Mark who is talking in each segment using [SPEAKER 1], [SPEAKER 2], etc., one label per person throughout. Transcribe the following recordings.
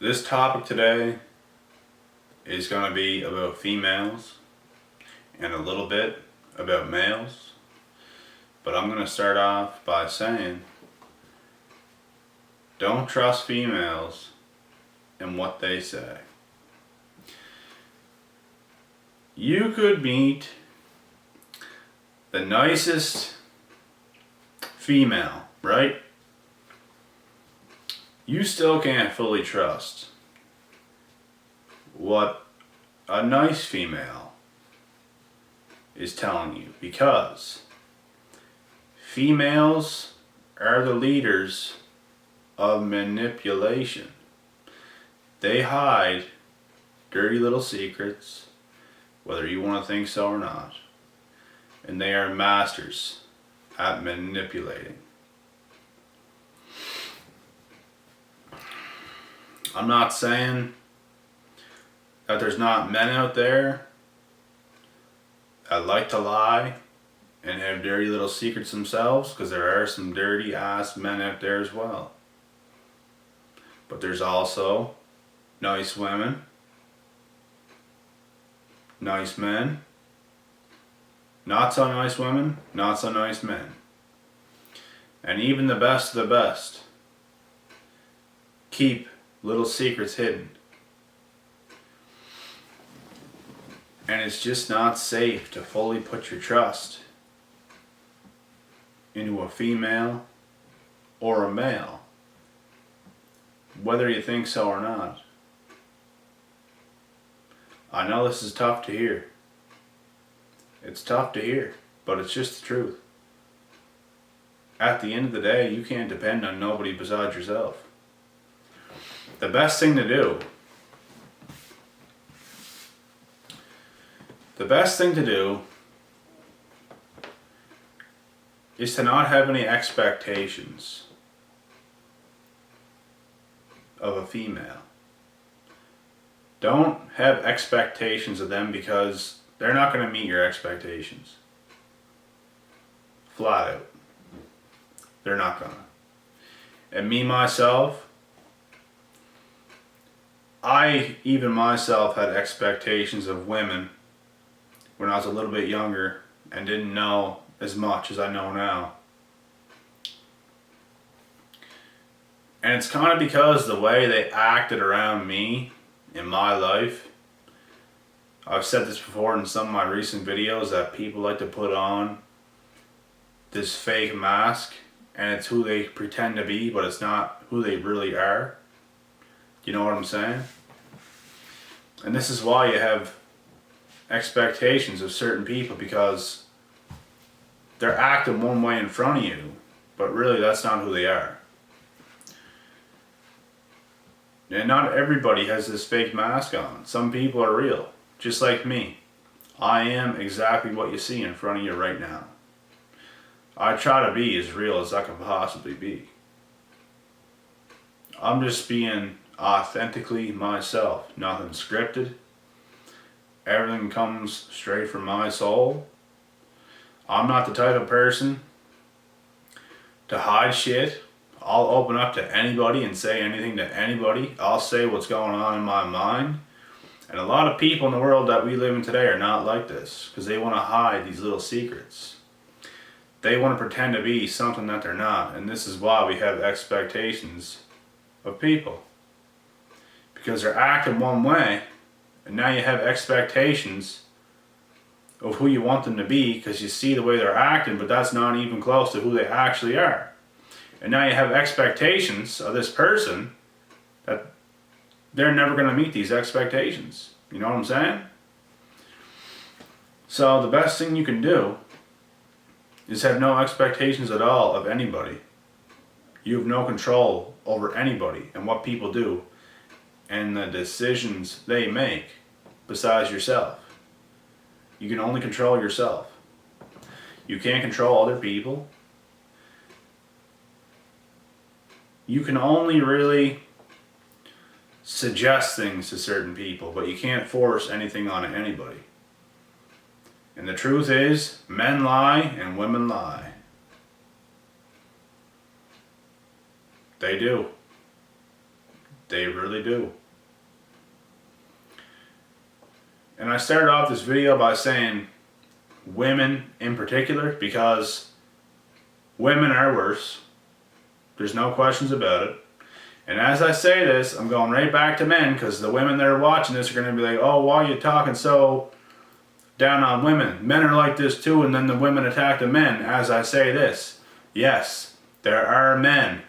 [SPEAKER 1] This topic today is going to be about females and a little bit about males. But I'm going to start off by saying, don't trust females and what they say. You could meet the nicest female, right? You still can't fully trust what a nice female is telling you, because females are the leaders of manipulation. They hide dirty little secrets, whether you want to think so or not, and they are masters at manipulating. I'm not saying that there's not men out there that like to lie and have dirty little secrets themselves, because there are some dirty ass men out there as well. But there's also nice women, nice men, not so nice women, not so nice men. And even the best of the best keep little secrets hidden. And it's just not safe to fully put your trust into a female or a male, whether you think so or not. I know this is tough to hear. It's tough to hear, but it's just the truth. At the end of the day, you can't depend on nobody besides yourself. The best thing to do is to not have any expectations of a female. Don't have expectations of them, because they're not going to meet your expectations. Flat out. They're not going to. And me, myself, I even myself had expectations of women when I was a little bit younger and didn't know as much as I know now. And it's kind of because the way they acted around me in my life. I've said this before in some of my recent videos, that people like to put on this fake mask, and it's who they pretend to be, but it's not who they really are. You know what I'm saying? And this is why you have expectations of certain people, because they're acting one way in front of you, but really that's not who they are. And not everybody has this fake mask on. Some people are real, just like me. I am exactly what you see in front of you right now. I try to be as real as I can possibly be. I'm just being authentically myself, nothing scripted. Everything comes straight from my soul. I'm not the type of person to hide shit. I'll open up to anybody and say anything to anybody. I'll say what's going on in my mind. And a lot of people in the world that we live in today are not like this, because they want to hide these little secrets. They want to pretend to be something that they're not. And this is why we have expectations of people, because they're acting one way, and now you have expectations of who you want them to be, because you see the way they're acting, but that's not even close to who they actually are. And now you have expectations of this person that they're never going to meet these expectations. You know what I'm saying? So the best thing you can do is have no expectations at all of anybody. You have no control over anybody and what people do and the decisions they make besides yourself. You can only control yourself. You can't control other people. You can only really suggest things to certain people, but you can't force anything on anybody. And the truth is, men lie and women lie. They do. They really do. And I started off this video by saying women in particular because women are worse. There's no questions about it. And as I say this, I'm going right back to men because the women that are watching this are going to be like, oh, why are you talking so down on women? Men are like this too, and then the women attack the men as I say this. Yes, there are men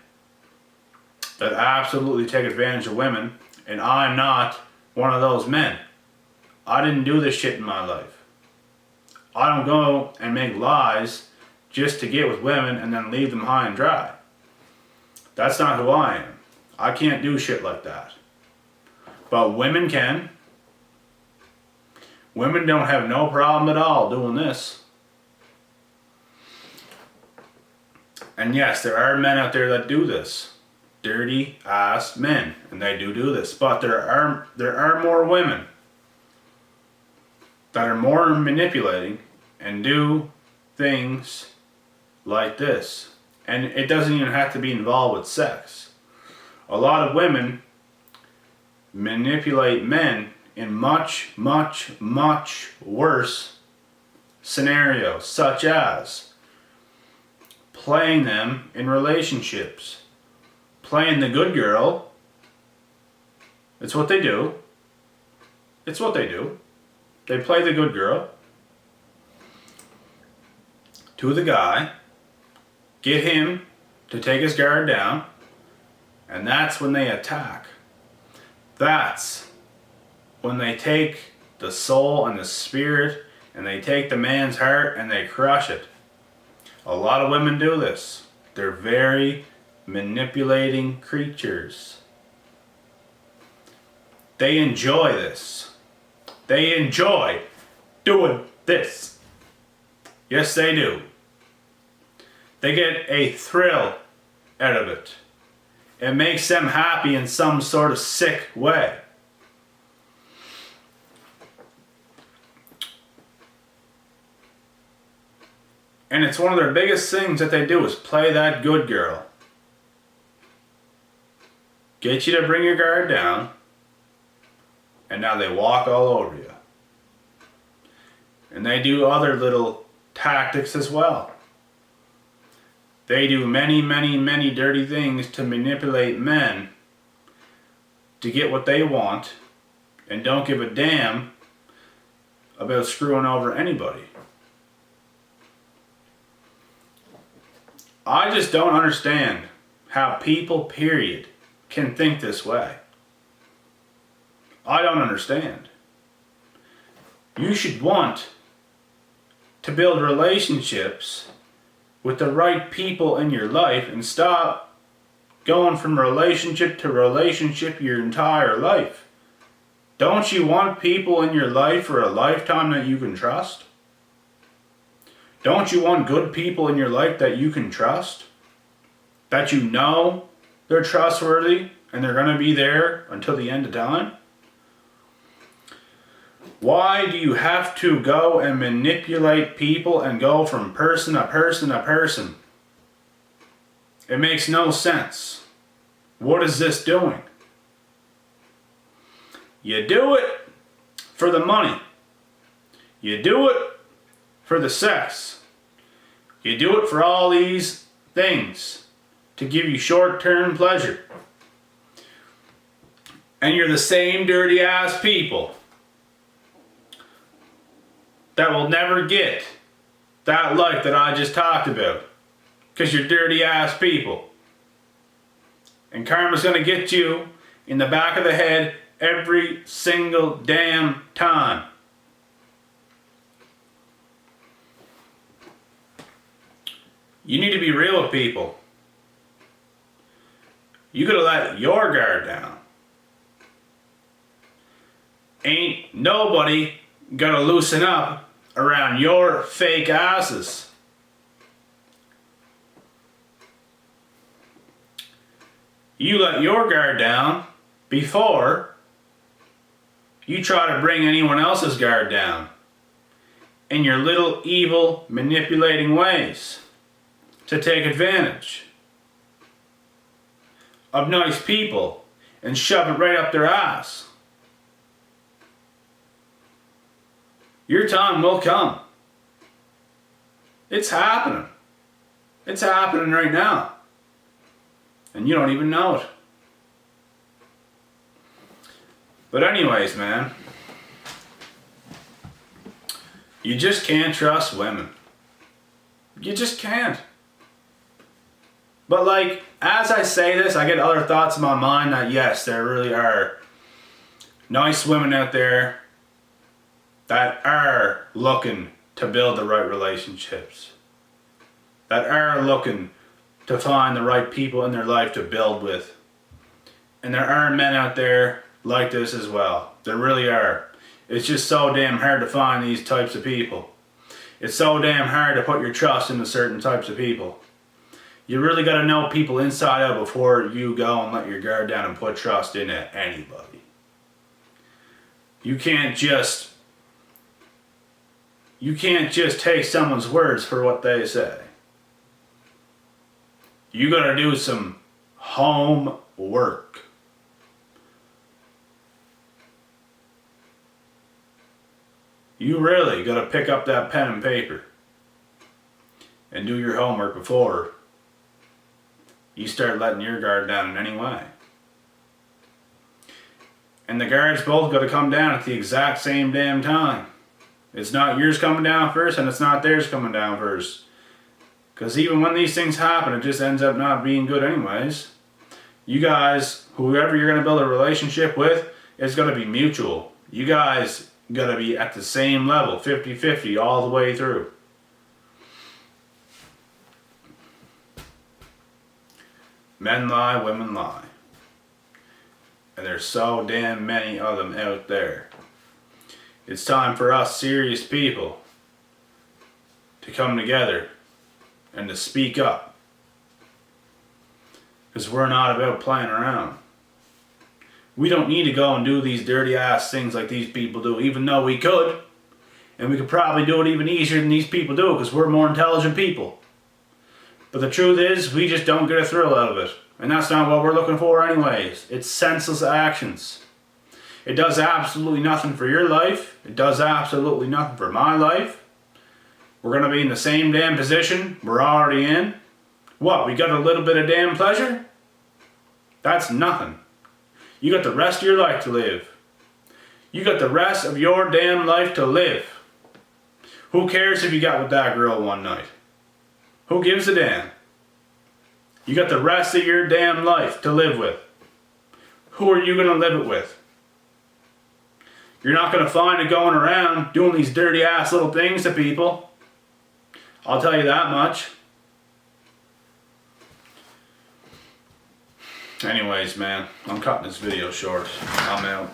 [SPEAKER 1] that absolutely take advantage of women, and I'm not one of those men. I didn't do this shit in my life. I don't go and make lies just to get with women and then leave them high and dry. That's not who I am. I can't do shit like that. But women can. Women don't have no problem at all doing this. And yes, there are men out there that do this. Dirty ass men. And they do this. But there are more women that are more manipulating and do things like this. And it doesn't even have to be involved with sex. A lot of women manipulate men in much, much, much worse scenarios, such as playing them in relationships, playing the good girl. It's what they do. It's what they do. They play the good girl to the guy, get him to take his guard down, and that's when they attack. That's when they take the soul and the spirit and they take the man's heart and they crush it. A lot of women do this. They're very manipulating creatures. They enjoy this. They enjoy doing this. Yes, they do. They get a thrill out of it. It makes them happy in some sort of sick way. And it's one of their biggest things that they do is play that good girl. Get you to bring your guard down. And now they walk all over you. And they do other little tactics as well. They do many, many, many dirty things to manipulate men to get what they want and don't give a damn about screwing over anybody. I just don't understand how people, period, can think this way. I don't understand. You should want to build relationships with the right people in your life and stop going from relationship to relationship your entire life. Don't you want people in your life for a lifetime that you can trust? Don't you want good people in your life that you can trust? That you know they're trustworthy and they're going to be there until the end of time? Why do you have to go and manipulate people and go from person to person to person? It makes no sense. What is this doing? You do it for the money. You do it for the sex. You do it for all these things to give you short-term pleasure. And you're the same dirty ass people that will never get that life that I just talked about. Because you're dirty ass people. And karma's going to get you in the back of the head every single damn time. You need to be real with people. You gotta let your guard down. Ain't nobody gonna loosen up around your fake asses. You let your guard down before you try to bring anyone else's guard down in your little evil manipulating ways to take advantage of nice people and shove it right up their ass. Your time will come. It's happening. It's happening right now. And you don't even know it. But anyways, man, you just can't trust women. You just can't. But like, as I say this, I get other thoughts in my mind that yes, there really are nice women out there that are looking to build the right relationships, that are looking to find the right people in their life to build with. And there are men out there like this as well. There really are. It's just so damn hard to find these types of people. It's so damn hard to put your trust into certain types of people. You really got to know people inside out before you go and let your guard down and put trust into anybody. You can't just take someone's words for what they say. You got to do some homework. You really got to pick up that pen and paper and do your homework before you start letting your guard down in any way. And the guards both got to come down at the exact same damn time. It's not yours coming down first and it's not theirs coming down first. Because even when these things happen, it just ends up not being good anyways. You guys, whoever you're going to build a relationship with, it's going to be mutual. You guys got to be at the same level, 50-50 all the way through. Men lie, women lie. And there's so damn many of them out there. It's time for us serious people to come together and to speak up. Because we're not about playing around. We don't need to go and do these dirty ass things like these people do, even though we could. And we could probably do it even easier than these people do because we're more intelligent people. But the truth is, we just don't get a thrill out of it. And that's not what we're looking for anyways. It's senseless actions. It does absolutely nothing for your life. It does absolutely nothing for my life. We're going to be in the same damn position we're already in. What, we got a little bit of damn pleasure? That's nothing. You got the rest of your life to live. You got the rest of your damn life to live. Who cares if you got with that girl one night? Who gives a damn? You got the rest of your damn life to live with. Who are you going to live it with? You're not going to find it going around doing these dirty ass little things to people. I'll tell you that much. Anyways, man, I'm cutting this video short. I'm out.